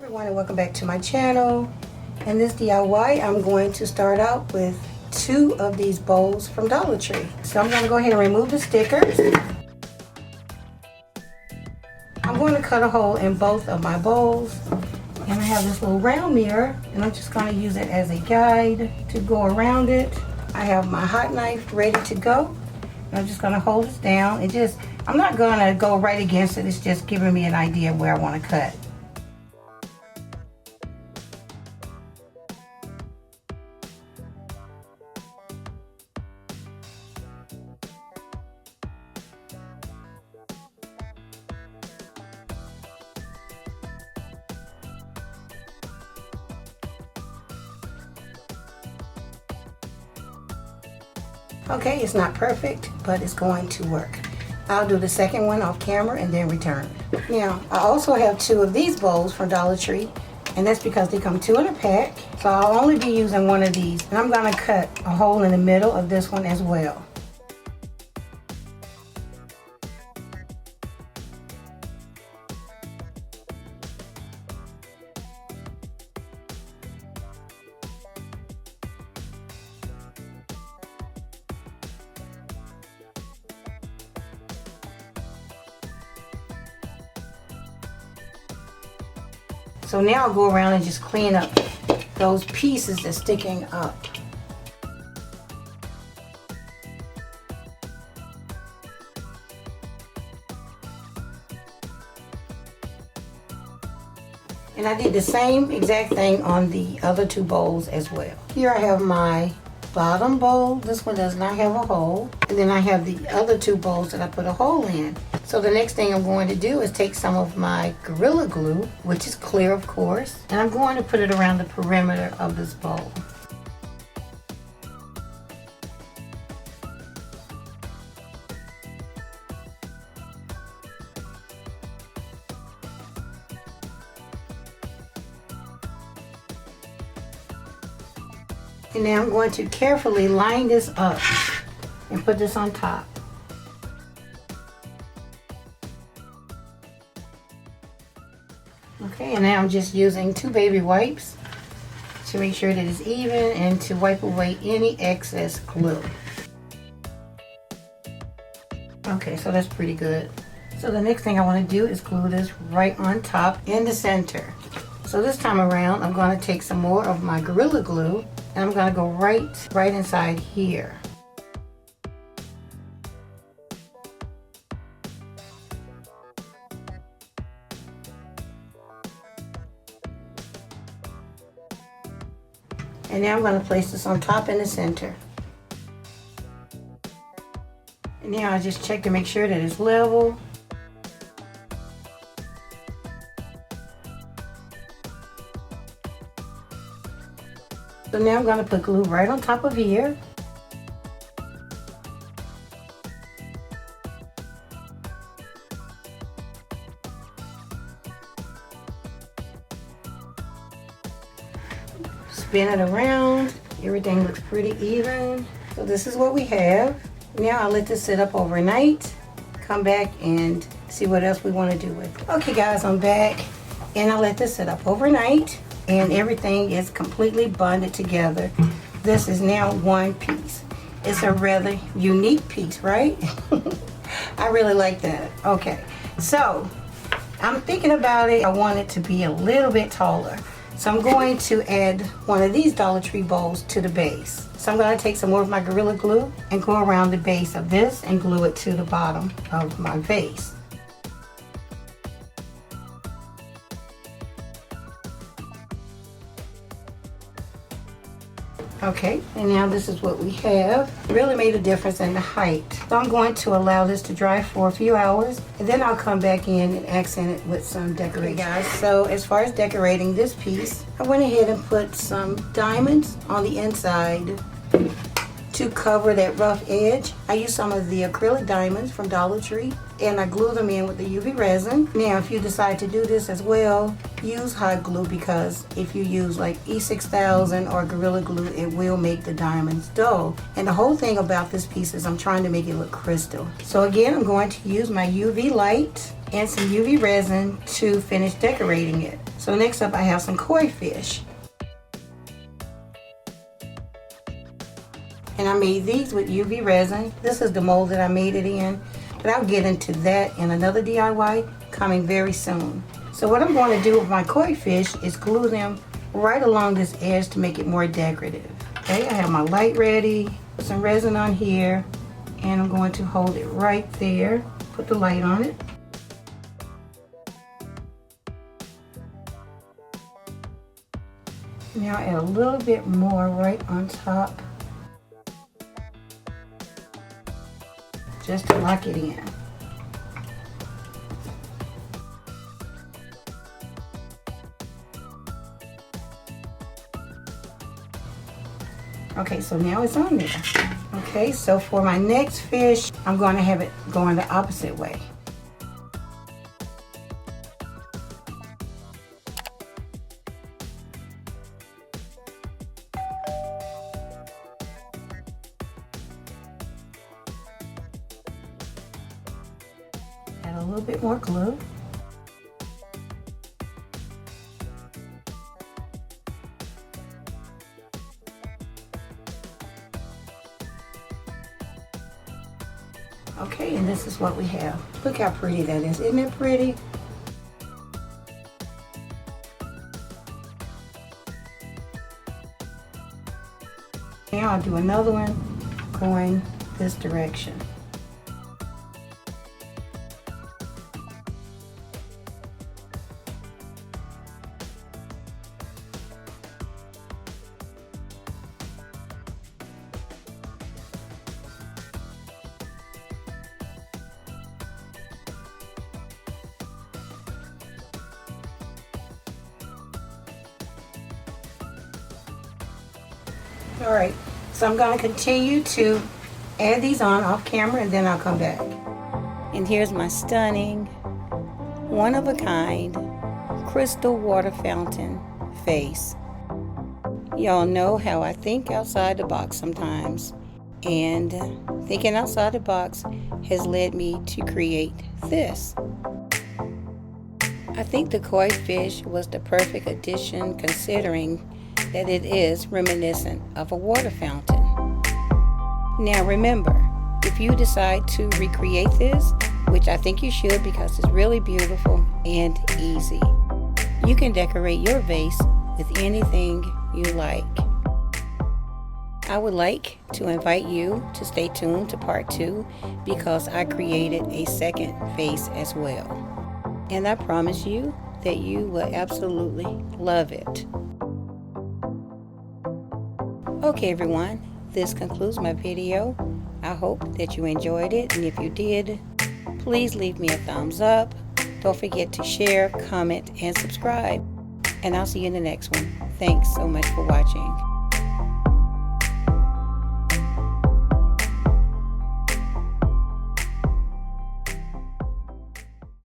Everyone, and welcome back to my channel. In this DIY, I'm going to start out with 2 of these bowls from Dollar Tree. So I'm going to go ahead and remove the stickers. I'm going to cut a hole in both of my bowls. And I have this little round mirror, and I'm just going to use it as a guide to go around it. I have my hot knife ready to go. And I'm just going to hold this down. I'm not going to go right against it. It's just giving me an idea of where I want to cut. Okay, it's not perfect, but it's going to work. I'll do the second one off camera and then return. Now, I also have 2 of these bowls from Dollar Tree, and that's because they come 2 in a pack. So I'll only be using one of these, and I'm going to cut a hole in the middle of this one as well. So now I'll go around and just clean up those pieces that's sticking up. And I did the same exact thing on the other 2 bowls as well. Here I have my bottom bowl. This one does not have a hole. And then I have the other 2 bowls that I put a hole in. So the next thing I'm going to do is take some of my Gorilla Glue, which is clear of course, and I'm going to put it around the perimeter of this bowl. And now I'm going to carefully line this up and put this on top. Okay, and now I'm just using 2 baby wipes to make sure that it's even and to wipe away any excess glue. Okay, so that's pretty good. So the next thing I want to do is glue this right on top in the center. So this time around, I'm going to take some more of my Gorilla Glue and I'm going to go right inside here. And now I'm going to place this on top in the center. And now I just check to make sure that it's level. So now I'm going to put glue right on top of here. Spin it around. Everything looks pretty even. So this is what we have. Now I'll let this sit up overnight. Come back and see what else we want to do with it. Okay guys, I'm back and I'll let this sit up overnight and everything is completely bonded together. This is now one piece. It's a rather unique piece, right? I really like that. Okay, so I'm thinking about it. I want it to be a little bit taller. So I'm going to add one of these Dollar Tree bowls to the base. So I'm going to take some more of my Gorilla Glue and go around the base of this and glue it to the bottom of my vase. Okay, and now this is what we have. It really made a difference in the height. So I'm going to allow this to dry for a few hours, and then I'll come back in and accent it with some decoration. Okay, guys, so as far as decorating this piece, I went ahead and put some diamonds on the inside to cover that rough edge. I used some of the acrylic diamonds from Dollar Tree and I glue them in with the UV resin. Now if you decide to do this as well, use hot glue, because if you use like E6000 or Gorilla Glue, it will make the diamonds dull. And the whole thing about this piece is I'm trying to make it look crystal. So again, I'm going to use my UV light and some UV resin to finish decorating it. So next up I have some koi fish. And I made these with UV resin. This is the mold that I made it in. But I'll get into that in another DIY coming very soon. So what I'm going to do with my koi fish is glue them right along this edge to make it more decorative. Okay, I have my light ready. Put some resin on here. And I'm going to hold it right there. Put the light on it. Now add a little bit more right on top, just to lock it in. Okay, so now it's on there. Okay, so for my next fish, I'm going to have it going the opposite way. Add a little bit more glue. Okay, and this is what we have. Look how pretty that is. Isn't it pretty? Now I'll do another one going this direction. Alright, so I'm going to continue to add these on off camera and then I'll come back. And here's my stunning, one-of-a-kind, crystal water fountain face. Y'all know how I think outside the box sometimes. And thinking outside the box has led me to create this. I think the koi fish was the perfect addition considering that it is reminiscent of a water fountain. Now remember, if you decide to recreate this, which I think you should because it's really beautiful and easy, you can decorate your vase with anything you like. I would like to invite you to stay tuned to part 2 because I created a second vase as well. And I promise you that you will absolutely love it. Okay everyone, this concludes my video. I hope that you enjoyed it, and if you did, please leave me a thumbs up. Don't forget to share, comment, and subscribe. And I'll see you in the next one. Thanks so much for watching.